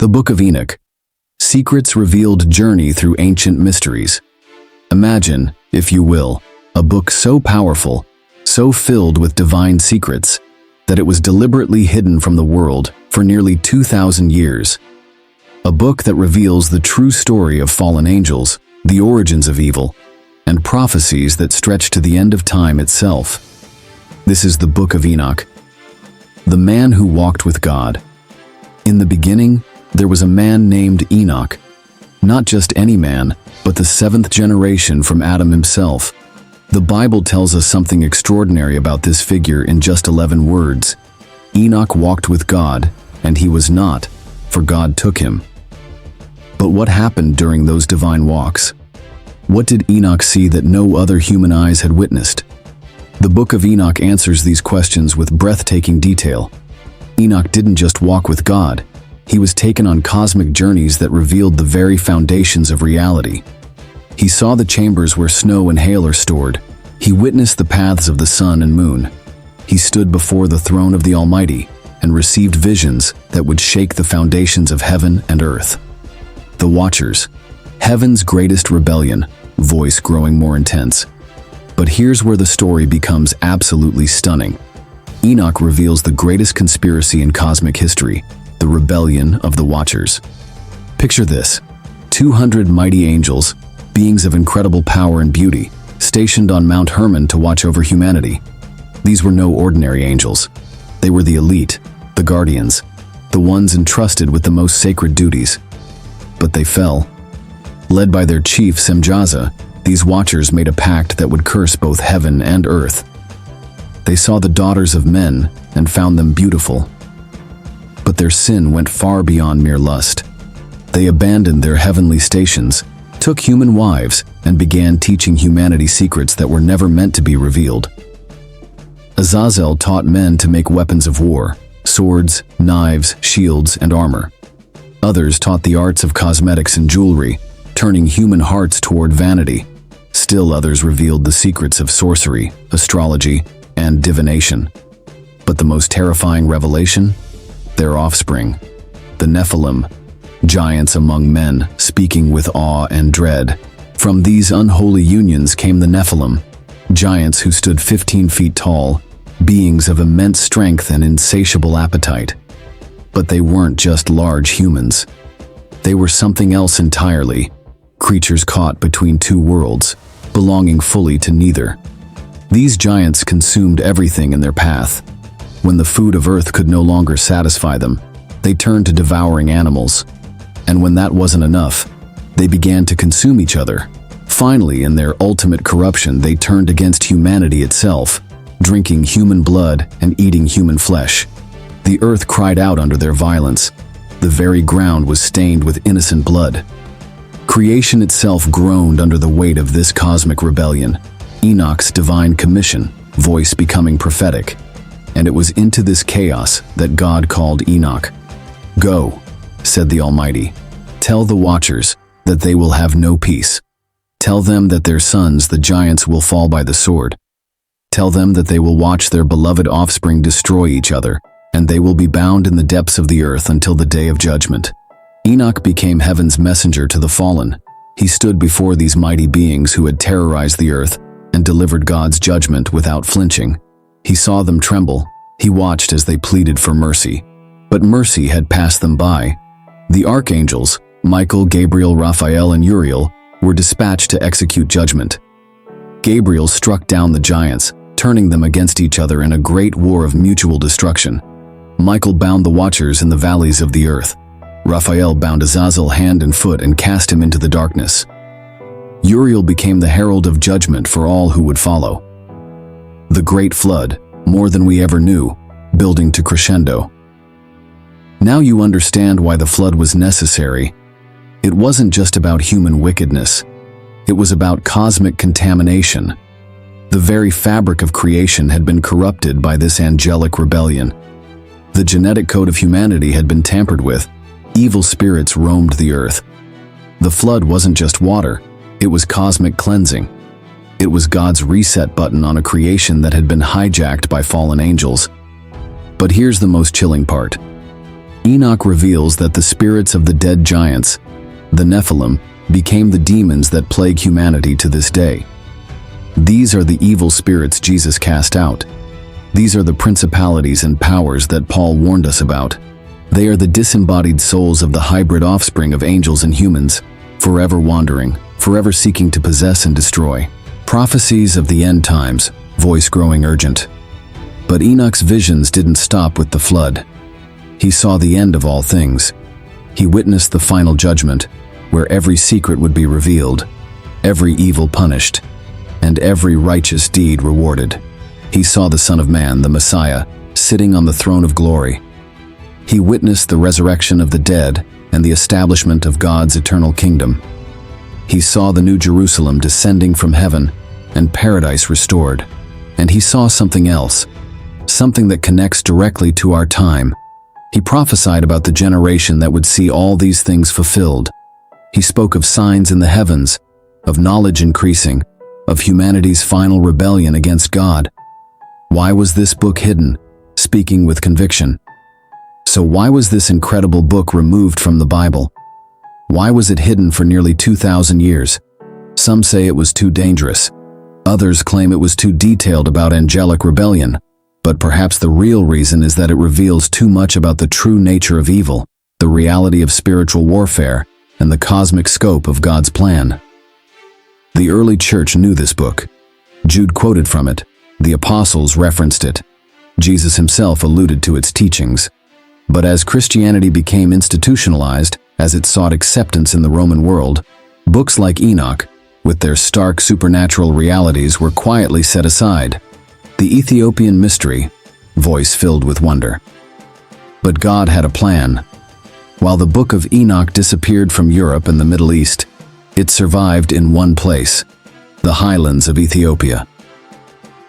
The Book of Enoc. Secrut's revealed journey through ancient mysteries. Imagine, if you will, a book so powerful, so filled with divine secrets, that it was deliberately hidden from the world for nearly 2,000 years. A book that reveals the true story of fallen angels, the origins of evil, and prophecies that stretch to the end of time itself. This is the Book of Enoc. The man who walked with God. In the beginning, there was a man named Enoch. Not just any man, but the seventh generation from Adam himself. The Bible tells us something extraordinary about this figure in just 11 words. Enoch walked with God, and he was not, for God took him. But what happened during those divine walks? What did Enoch see that no other human eyes had witnessed? The Book of Enoc answers these questions with breathtaking detail. Enoch didn't just walk with God. He was taken on cosmic journeys that revealed the very foundations of reality. He saw the chambers where snow and hail are stored. He witnessed the paths of the sun and moon. He stood before the throne of the Almighty and received visions that would shake the foundations of heaven and earth. The Watchers. Heaven's greatest rebellion, voice growing more intense. But here's where the story becomes absolutely stunning. Enoch reveals the greatest conspiracy in cosmic history, the rebellion of the Watchers. Picture this: 200 mighty angels, beings of incredible power and beauty, stationed on Mount Hermon to watch over humanity. These were no ordinary angels. They were the elite, the guardians, the ones entrusted with the most sacred duties. But they fell. Led by their chief Semjaza, these Watchers made a pact that would curse both heaven and earth. They saw the daughters of men and found them beautiful. But their sin went far beyond mere lust. They abandoned their heavenly stations, took human wives, and began teaching humanity secrets that were never meant to be revealed. Azazel taught men to make weapons of war, swords, knives, shields, and armor. Others taught the arts of cosmetics and jewelry, turning human hearts toward vanity. Still others revealed the secrets of sorcery, astrology, and divination. But the most terrifying revelation? Their offspring, the Nephilim, giants among men, speaking with awe and dread. From these unholy unions came the Nephilim, giants who stood 15 feet tall, beings of immense strength and insatiable appetite. But they weren't just large humans. They were something else entirely, creatures caught between two worlds, belonging fully to neither. These giants consumed everything in their path. When the food of earth could no longer satisfy them, they turned to devouring animals. And when that wasn't enough, they began to consume each other. Finally, in their ultimate corruption, they turned against humanity itself, drinking human blood and eating human flesh. The earth cried out under their violence. The very ground was stained with innocent blood. Creation itself groaned under the weight of this cosmic rebellion. Enoch's divine commission, voice becoming prophetic. And it was into this chaos that God called Enoch. "Go," said the Almighty. "Tell the Watchers that they will have no peace. Tell them that their sons, the giants, will fall by the sword. Tell them that they will watch their beloved offspring destroy each other, and they will be bound in the depths of the earth until the day of judgment." Enoch became heaven's messenger to the fallen. He stood before these mighty beings who had terrorized the earth and delivered God's judgment without flinching. He saw them tremble. He watched as they pleaded for mercy. But mercy had passed them by. The archangels, Michael, Gabriel, Raphael, and Uriel, were dispatched to execute judgment. Gabriel struck down the giants, turning them against each other in a great war of mutual destruction. Michael bound the Watchers in the valleys of the earth. Raphael bound Azazel hand and foot and cast him into the darkness. Uriel became the herald of judgment for all who would follow. The great flood, more than we ever knew, building to crescendo. Now you understand why the flood was necessary. It wasn't just about human wickedness. It was about cosmic contamination. The very fabric of creation had been corrupted by this angelic rebellion. The genetic code of humanity had been tampered with. Evil spirits roamed the earth. The flood wasn't just water, it was cosmic cleansing. It was God's reset button on a creation that had been hijacked by fallen angels. But here's the most chilling part. Enoc reveals that the spirits of the dead giants, the Nephilim, became the demons that plague humanity to this day. These are the evil spirits Jesus cast out. These are the principalities and powers that Paul warned us about. They are the disembodied souls of the hybrid offspring of angels and humans, forever wandering, forever seeking to possess and destroy. Prophecies of the end times, voice growing urgent. But Enoc's visions didn't stop with the flood. He saw the end of all things. He witnessed the final judgment, where every secret would be revealed, every evil punished, and every righteous deed rewarded. He saw the Son of Man, the Messiah, sitting on the throne of glory. He witnessed the resurrection of the dead and the establishment of God's eternal kingdom. He saw the New Jerusalem descending from heaven and paradise restored. And he saw something else, something that connects directly to our time. He prophesied about the generation that would see all these things fulfilled. He spoke of signs in the heavens, of knowledge increasing, of humanity's final rebellion against God. Why was this book hidden? Speaking with conviction. So why was this incredible book removed from the Bible? Why was it hidden for nearly 2,000 years? Some say it was too dangerous. Others claim it was too detailed about angelic rebellion. But perhaps the real reason is that it reveals too much about the true nature of evil, the reality of spiritual warfare, and the cosmic scope of God's plan. The early church knew this book. Jude quoted from it. The apostles referenced it. Jesus himself alluded to its teachings. But as Christianity became institutionalized, as it sought acceptance in the Roman world, books like Enoch, with their stark supernatural realities, were quietly set aside. The Ethiopian mystery, voice filled with wonder. But God had a plan. While the Book of Enoch disappeared from Europe and the Middle East, it survived in one place, the highlands of Ethiopia.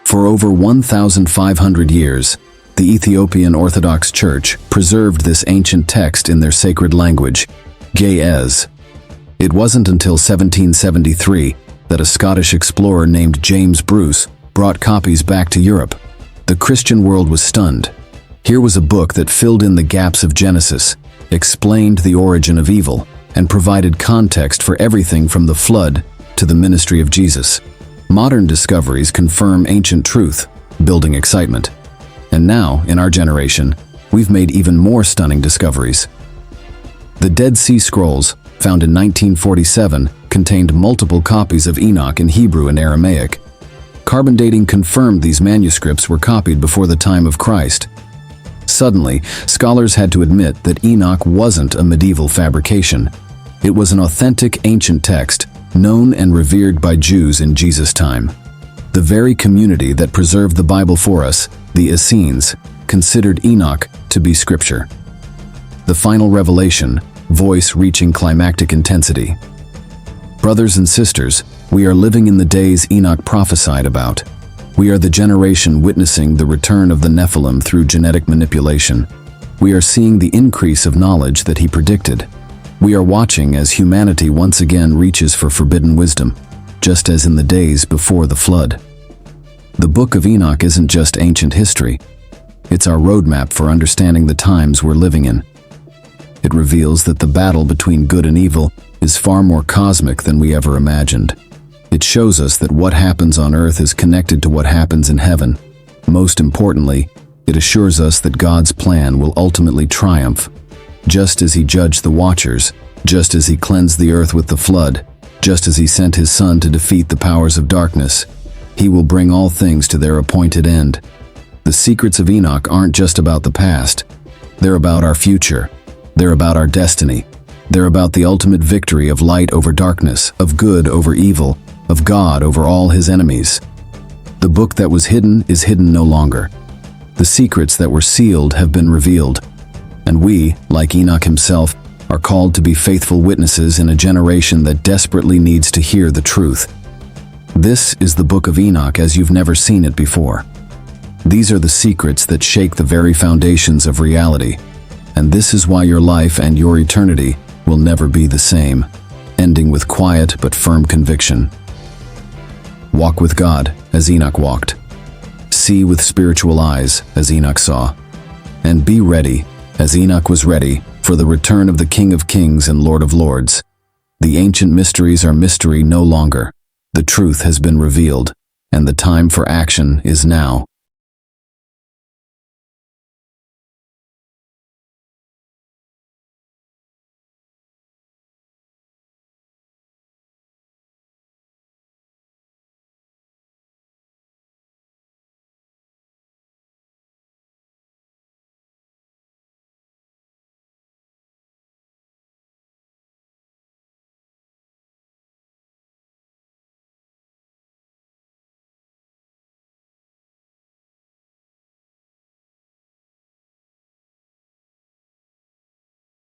For over 1,500 years, the Ethiopian Orthodox Church preserved this ancient text in their sacred language, Ge'ez. It wasn't until 1773 that a Scottish explorer named James Bruce brought copies back to Europe. The Christian world was stunned. Here was a book that filled in the gaps of Genesis, explained the origin of evil, and provided context for everything from the flood to the ministry of Jesus. Modern discoveries confirm ancient truth, building excitement. And now, in our generation, we've made even more stunning discoveries. The Dead Sea Scrolls, found in 1947, contained multiple copies of Enoch in Hebrew and Aramaic. Carbon dating confirmed these manuscripts were copied before the time of Christ. Suddenly, scholars had to admit that Enoch wasn't a medieval fabrication. It was an authentic ancient text, known and revered by Jews in Jesus' time. The very community that preserved the Bible for us, the Essenes, considered Enoch to be scripture. The final revelation, voice reaching climactic intensity. Brothers and sisters, we are living in the days Enoch prophesied about. We are the generation witnessing the return of the Nephilim through genetic manipulation. We are seeing the increase of knowledge that he predicted. We are watching as humanity once again reaches for forbidden wisdom, just as in the days before the flood. The Book of Enoch isn't just ancient history. It's our roadmap for understanding the times we're living in. It reveals that the battle between good and evil is far more cosmic than we ever imagined. It shows us that what happens on earth is connected to what happens in heaven. Most importantly, it assures us that God's plan will ultimately triumph. Just as he judged the Watchers, just as he cleansed the earth with the flood, just as he sent his Son to defeat the powers of darkness, he will bring all things to their appointed end. The secrets of Enoch aren't just about the past. They're about our future. They're about our destiny. They're about the ultimate victory of light over darkness, of good over evil, of God over all his enemies. The book that was hidden is hidden no longer. The secrets that were sealed have been revealed. And we, like Enoch himself, are called to be faithful witnesses in a generation that desperately needs to hear the truth. This is the Book of Enoch as you've never seen it before. These are the secrets that shake the very foundations of reality. And this is why your life and your eternity will never be the same, ending with quiet but firm conviction. Walk with God as Enoch walked. See with spiritual eyes as Enoch saw. And be ready, As Enoch was ready for the return of the King of Kings and Lord of Lords, the ancient mysteries are mystery no longer. The truth has been revealed, and the time for action is now.